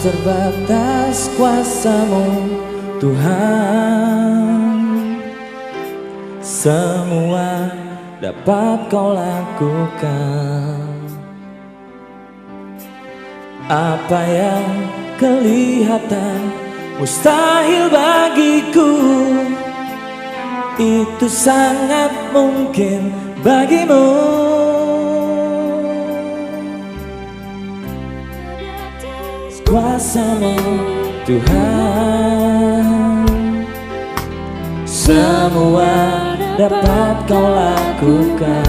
terbatas kuasa-Mu Tuhan. Semua dapat Kau lakukan. Apa yang kelihatan mustahil bagiku, itu sangat mungkin bagimu. Kuasa-Mu Tuhan, semua dapat Kau lakukan.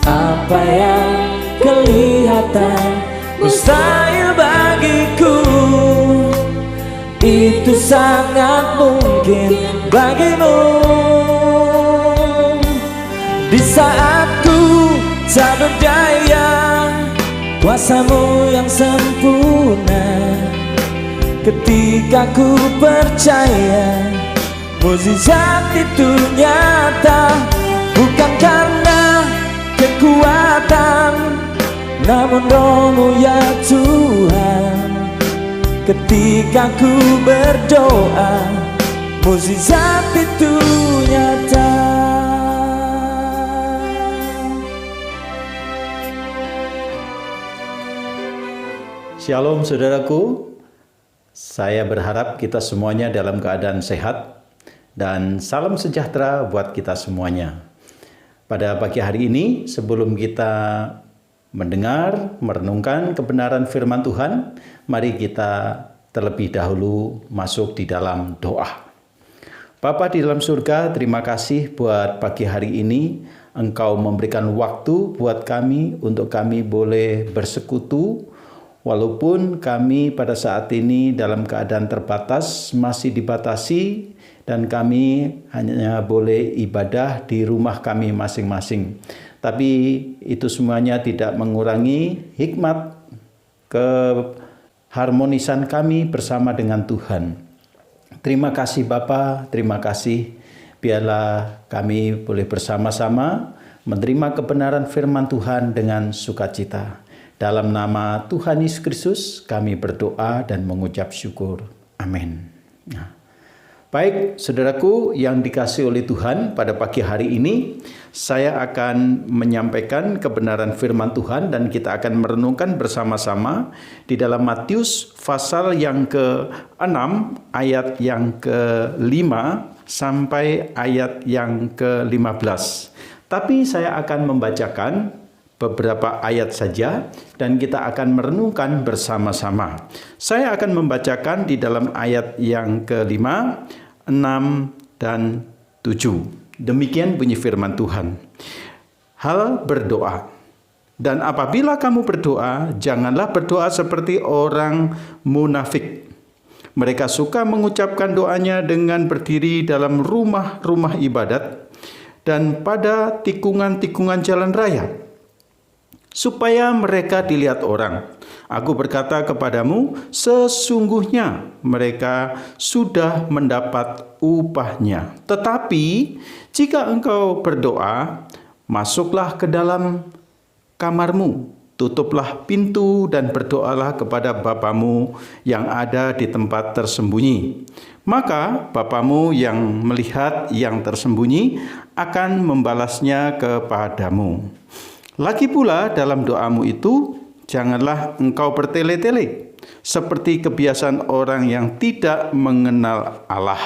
Apa yang kelihatan mustahil bagiku, itu sangat mungkin bagimu. Di saat ku tak berdaya, kuasa-Mu yang sempurna. Ketika ku percaya mukjizat itu nyata, bukan karena kekuatan, namun Roh-Mu ya Tuhan. Ketika ku berdoa, mukjizat itu nyata. Shalom saudaraku, saya berharap kita semuanya dalam keadaan sehat dan salam sejahtera buat kita semuanya. Pada pagi hari ini, sebelum kita mendengar, merenungkan kebenaran firman Tuhan, mari kita terlebih dahulu masuk di dalam doa. Bapa di dalam surga, terima kasih buat pagi hari ini. Engkau memberikan waktu buat kami untuk kami boleh bersekutu. Walaupun kami pada saat ini dalam keadaan terbatas, masih dibatasi, dan kami hanya boleh ibadah di rumah kami masing-masing. Tapi itu semuanya tidak mengurangi hikmat keharmonisan kami bersama dengan Tuhan. Terima kasih Bapa, terima kasih. Biarlah kami boleh bersama-sama menerima kebenaran firman Tuhan dengan sukacita. Dalam nama Tuhan Yesus Kristus kami berdoa dan mengucap syukur. Amin. Nah, baik saudaraku yang dikasihi oleh Tuhan, pada pagi hari ini saya akan menyampaikan kebenaran firman Tuhan dan kita akan merenungkan bersama-sama di dalam Matius pasal yang ke-6 ayat yang ke-5 sampai ayat yang ke-15. Tapi saya akan membacakan beberapa ayat saja dan kita akan merenungkan bersama-sama. Saya akan membacakan di dalam ayat yang ke-5, 6, dan 7. Demikian bunyi firman Tuhan. Hal berdoa. Dan apabila kamu berdoa, janganlah berdoa seperti orang munafik. Mereka suka mengucapkan doanya dengan berdiri dalam rumah-rumah ibadat dan pada tikungan-tikungan jalan raya, supaya mereka dilihat orang. Aku berkata kepadamu, sesungguhnya mereka sudah mendapat upahnya. Tetapi jika engkau berdoa, masuklah ke dalam kamarmu, tutuplah pintu dan berdoalah kepada Bapamu yang ada di tempat tersembunyi. Maka Bapamu yang melihat yang tersembunyi akan membalasnya kepadamu. Lagi pula dalam doamu itu, janganlah engkau bertele-tele, seperti kebiasaan orang yang tidak mengenal Allah.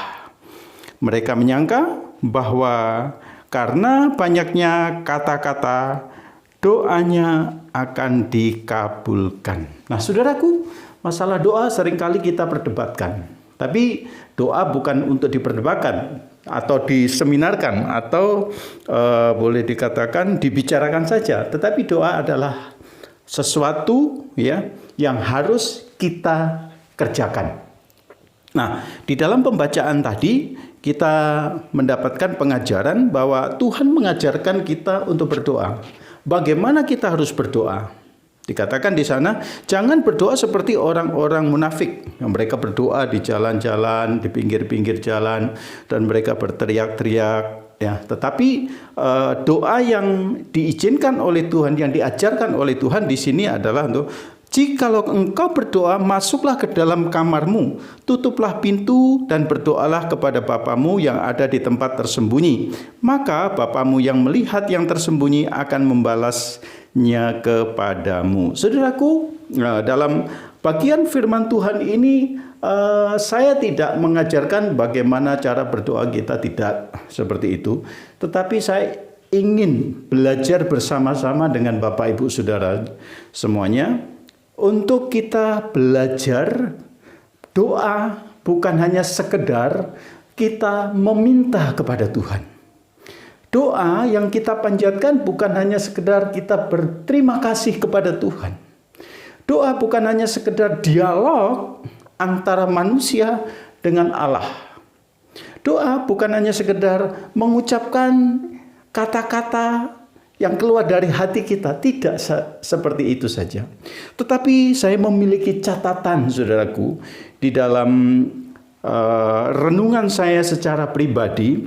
Mereka menyangka bahwa karena banyaknya kata-kata, doanya akan dikabulkan. Nah saudaraku, masalah doa seringkali kita perdebatkan. Tapi doa bukan untuk diperdebatkan atau diseminarkan atau boleh dikatakan dibicarakan saja, tetapi doa adalah sesuatu ya yang harus kita kerjakan. Nah, di dalam pembacaan tadi kita mendapatkan pengajaran bahwa Tuhan mengajarkan kita untuk berdoa. Bagaimana kita harus berdoa? Dikatakan di sana, jangan berdoa seperti orang-orang munafik. Yang mereka berdoa di jalan-jalan, di pinggir-pinggir jalan, dan mereka berteriak-teriak, Ya, tetapi doa yang diizinkan oleh Tuhan, yang diajarkan oleh Tuhan di sini adalah untuk jikalau engkau berdoa, masuklah ke dalam kamarmu, tutuplah pintu dan berdoalah kepada Bapamu yang ada di tempat tersembunyi. Maka Bapamu yang melihat yang tersembunyi akan membalasnya kepadamu. Saudaraku, dalam bagian firman Tuhan ini saya tidak mengajarkan bagaimana cara berdoa kita, tidak seperti itu. Tetapi saya ingin belajar bersama-sama dengan Bapak Ibu Saudara semuanya untuk kita belajar doa bukan hanya sekedar kita meminta kepada Tuhan. Doa yang kita panjatkan bukan hanya sekedar kita berterima kasih kepada Tuhan. Doa bukan hanya sekedar dialog antara manusia dengan Allah. Doa bukan hanya sekedar mengucapkan kata-kata yang keluar dari hati kita, tidak seperti itu saja. Tetapi saya memiliki catatan, saudaraku, di dalam renungan saya secara pribadi,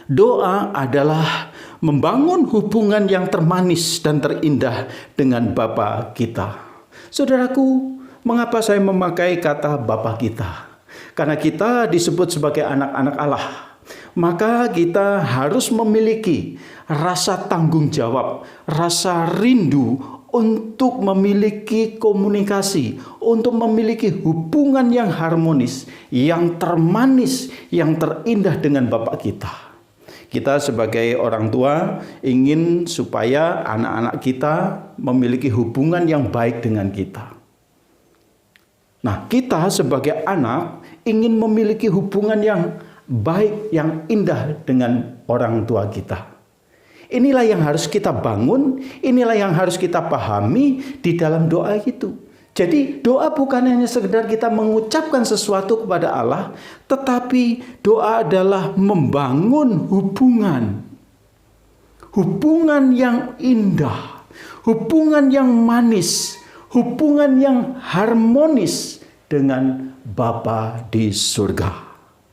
doa adalah membangun hubungan yang termanis dan terindah dengan Bapa kita. Saudaraku, mengapa saya memakai kata Bapa kita? Karena kita disebut sebagai anak-anak Allah. Maka kita harus memiliki rasa tanggung jawab, rasa rindu untuk memiliki komunikasi, untuk memiliki hubungan yang harmonis, yang termanis, yang terindah dengan Bapa kita. Kita sebagai orang tua ingin supaya anak-anak kita memiliki hubungan yang baik dengan kita. Nah, kita sebagai anak ingin memiliki hubungan yang baik, yang indah dengan orang tua kita. Inilah yang harus kita bangun, inilah yang harus kita pahami di dalam doa itu. Jadi doa bukan hanya sekedar kita mengucapkan sesuatu kepada Allah, tetapi doa adalah membangun hubungan. Hubungan yang indah, hubungan yang manis, hubungan yang harmonis dengan Bapa di surga.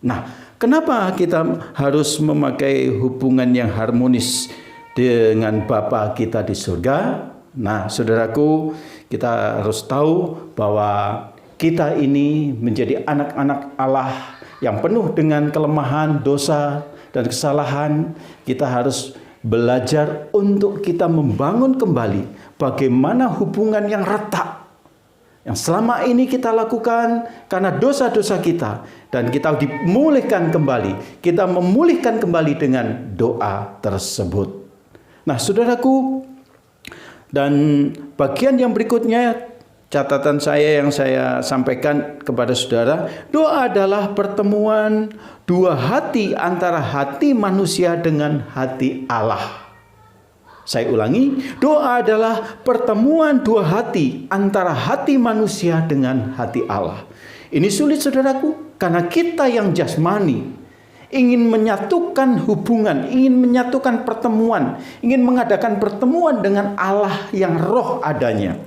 Nah, kenapa kita harus memakai hubungan yang harmonis dengan Bapa kita di surga? Nah, saudaraku, kita harus tahu bahwa kita ini menjadi anak-anak Allah yang penuh dengan kelemahan, dosa, dan kesalahan. Kita harus belajar untuk kita membangun kembali bagaimana hubungan yang retak yang selama ini kita lakukan karena dosa-dosa kita, dan kita dimulihkan kembali. Kita memulihkan kembali dengan doa tersebut. Nah, saudaraku, dan bagian yang berikutnya, catatan saya yang saya sampaikan kepada saudara, doa adalah pertemuan dua hati antara hati manusia dengan hati Allah. Saya ulangi, doa adalah pertemuan dua hati antara hati manusia dengan hati Allah. Ini sulit, saudaraku, karena kita yang jasmani ingin menyatukan hubungan, ingin menyatukan pertemuan, ingin mengadakan pertemuan dengan Allah yang roh adanya.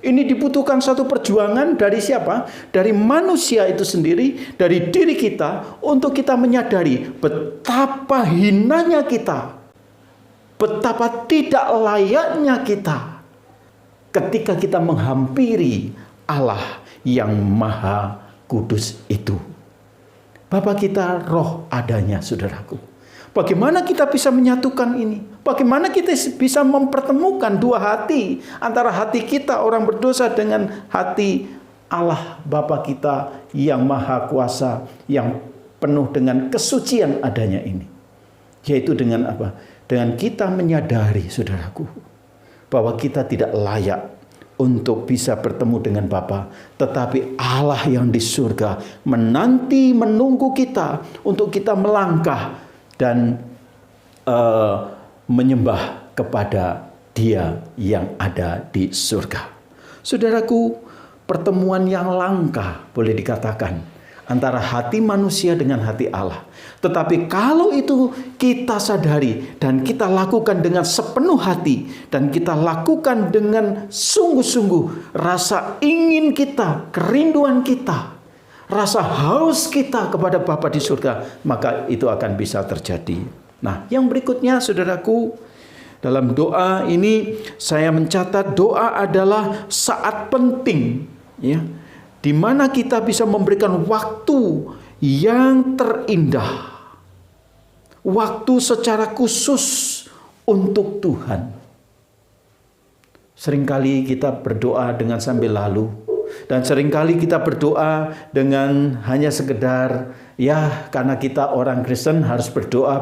Ini dibutuhkan satu perjuangan dari siapa? Dari manusia itu sendiri, dari diri kita, untuk kita menyadari betapa hinanya kita, betapa tidak layaknya kita ketika kita menghampiri Allah yang Maha Kudus itu. Bapa kita roh adanya, saudaraku. Bagaimana kita bisa menyatukan ini? Bagaimana kita bisa mempertemukan dua hati, antara hati kita orang berdosa dengan hati Allah Bapa kita yang Maha Kuasa, yang penuh dengan kesucian adanya ini? Yaitu dengan apa? Dengan kita menyadari, saudaraku, bahwa kita tidak layak untuk bisa bertemu dengan Bapa, tetapi Allah yang di surga menanti, menunggu kita untuk kita melangkah dan menyembah kepada Dia yang ada di surga. Saudaraku, pertemuan yang langka boleh dikatakan antara hati manusia dengan hati Allah. Tetapi kalau itu kita sadari dan kita lakukan dengan sepenuh hati, dan kita lakukan dengan sungguh-sungguh, rasa ingin kita, kerinduan kita, rasa haus kita kepada Bapa di surga, maka itu akan bisa terjadi. Nah, yang berikutnya saudaraku, dalam doa ini saya mencatat doa adalah saat penting, ya, di mana kita bisa memberikan waktu yang terindah, waktu secara khusus untuk Tuhan. Seringkali kita berdoa dengan sambil lalu, dan seringkali kita berdoa dengan hanya sekedar, ya karena kita orang Kristen harus berdoa.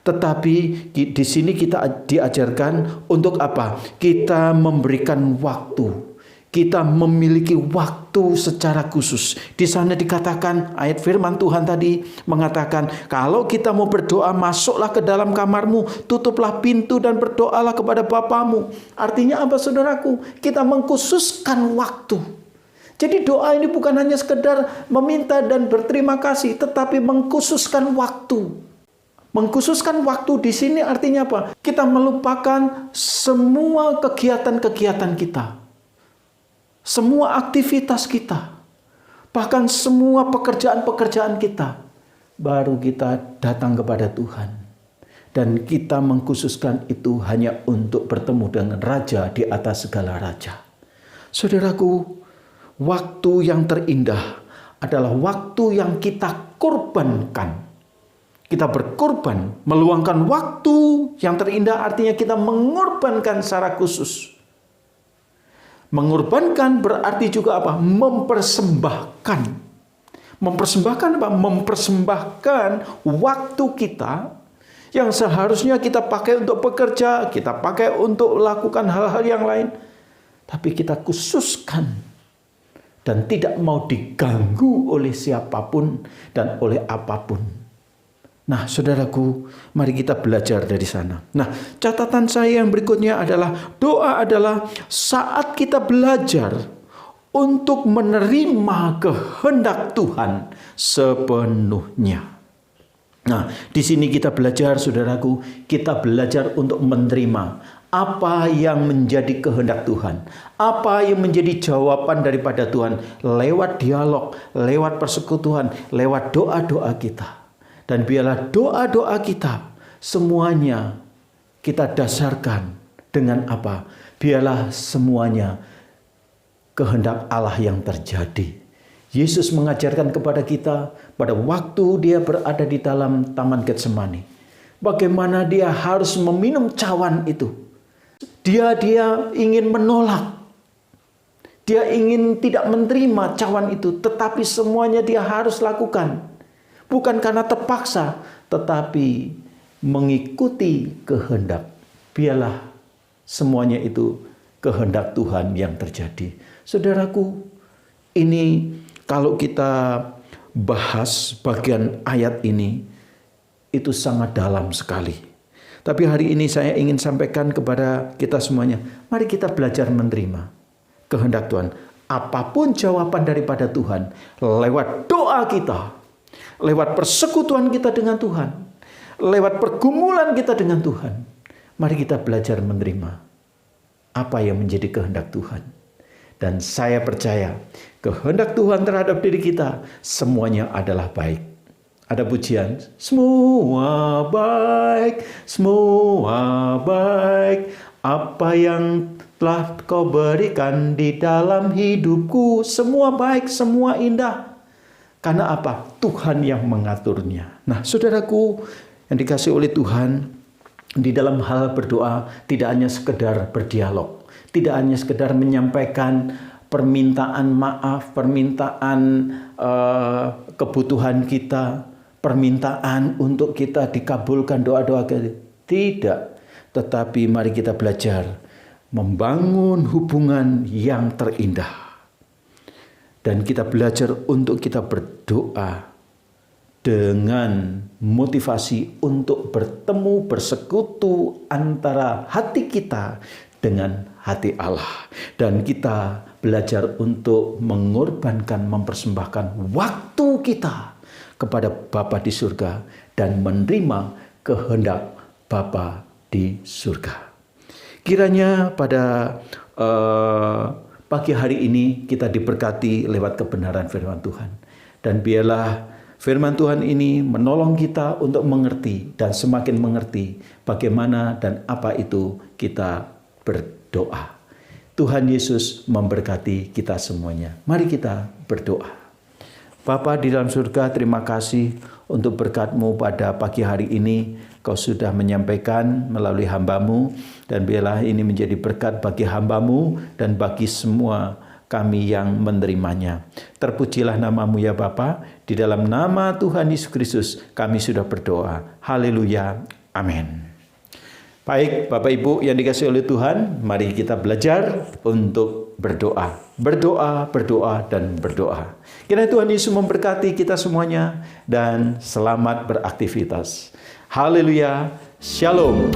Tetapi di sini kita diajarkan untuk apa? Kita memberikan waktu. Kita memiliki waktu secara khusus. Di sana dikatakan, ayat firman Tuhan tadi mengatakan, kalau kita mau berdoa, masuklah ke dalam kamarmu, tutuplah pintu dan berdoalah kepada Bapamu. Artinya apa saudaraku? Kita mengkhususkan waktu. Jadi doa ini bukan hanya sekedar meminta dan berterima kasih, tetapi mengkhususkan waktu. Mengkhususkan waktu di sini artinya apa? Kita melupakan semua kegiatan-kegiatan kita. Semua aktivitas kita, bahkan semua pekerjaan-pekerjaan kita, baru kita datang kepada Tuhan. Dan kita mengkhususkan itu hanya untuk bertemu dengan Raja di atas segala raja. Saudaraku, waktu yang terindah adalah waktu yang kita korbankan. Kita berkorban, meluangkan waktu yang terindah artinya kita mengorbankan secara khusus. Mengorbankan berarti juga apa? Mempersembahkan. Mempersembahkan apa? Mempersembahkan waktu kita yang seharusnya kita pakai untuk bekerja, kita pakai untuk melakukan hal-hal yang lain. Tapi kita khususkan dan tidak mau diganggu oleh siapapun dan oleh apapun. Nah, saudaraku, mari kita belajar dari sana. Nah, catatan saya yang berikutnya adalah doa adalah saat kita belajar untuk menerima kehendak Tuhan sepenuhnya. Nah, di sini kita belajar, saudaraku, kita belajar untuk menerima apa yang menjadi kehendak Tuhan, apa yang menjadi jawaban daripada Tuhan lewat dialog, lewat persekutuan, lewat doa-doa kita. Dan biarlah doa-doa kita semuanya kita dasarkan dengan apa? Biarlah semuanya kehendak Allah yang terjadi. Yesus mengajarkan kepada kita pada waktu dia berada di dalam Taman Getsemani, bagaimana dia harus meminum cawan itu. Dia ingin menolak. Dia ingin tidak menerima cawan itu, tetapi semuanya dia harus lakukan. Bukan karena terpaksa, tetapi mengikuti kehendak. Biarlah semuanya itu kehendak Tuhan yang terjadi. Saudaraku, ini kalau kita bahas bagian ayat ini, itu sangat dalam sekali. Tapi hari ini saya ingin sampaikan kepada kita semuanya, mari kita belajar menerima kehendak Tuhan. Apapun jawaban daripada Tuhan, lewat doa kita, lewat persekutuan kita dengan Tuhan, lewat pergumulan kita dengan Tuhan, mari kita belajar menerima apa yang menjadi kehendak Tuhan. Dan saya percaya kehendak Tuhan terhadap diri kita semuanya adalah baik. Ada pujian, semua baik, apa yang telah kau berikan di dalam hidupku, semua baik, semua indah. Karena apa? Tuhan yang mengaturnya. Nah, saudaraku yang dikasihi oleh Tuhan, di dalam hal berdoa tidak hanya sekedar berdialog, tidak hanya sekedar menyampaikan permintaan maaf, permintaan kebutuhan kita, permintaan untuk kita dikabulkan doa-doa kita. Tidak, tetapi mari kita belajar membangun hubungan yang terindah. Dan kita belajar untuk kita berdoa dengan motivasi untuk bertemu, bersekutu antara hati kita dengan hati Allah. Dan kita belajar untuk mengorbankan, mempersembahkan waktu kita kepada Bapa di surga dan menerima kehendak Bapa di surga. Kiranya pada pagi hari ini kita diberkati lewat kebenaran firman Tuhan. Dan biarlah Firman Tuhan ini menolong kita untuk mengerti dan semakin mengerti bagaimana dan apa itu kita berdoa. Tuhan Yesus memberkati kita semuanya. Mari kita berdoa. Bapa di dalam surga, terima kasih untuk berkat-Mu pada pagi hari ini. Kau sudah menyampaikan melalui hamba-Mu, dan biarlah ini menjadi berkat bagi hamba-Mu dan bagi semua kami yang menerimanya. Terpujilah nama-Mu ya Bapa. Di dalam nama Tuhan Yesus Kristus kami sudah berdoa. Haleluya. Amin. Baik, Bapak Ibu yang dikasihi oleh Tuhan, mari kita belajar untuk berdoa. Berdoa, berdoa, dan berdoa. Kiranya Tuhan Yesus memberkati kita semuanya dan selamat beraktivitas. Haleluya. Shalom.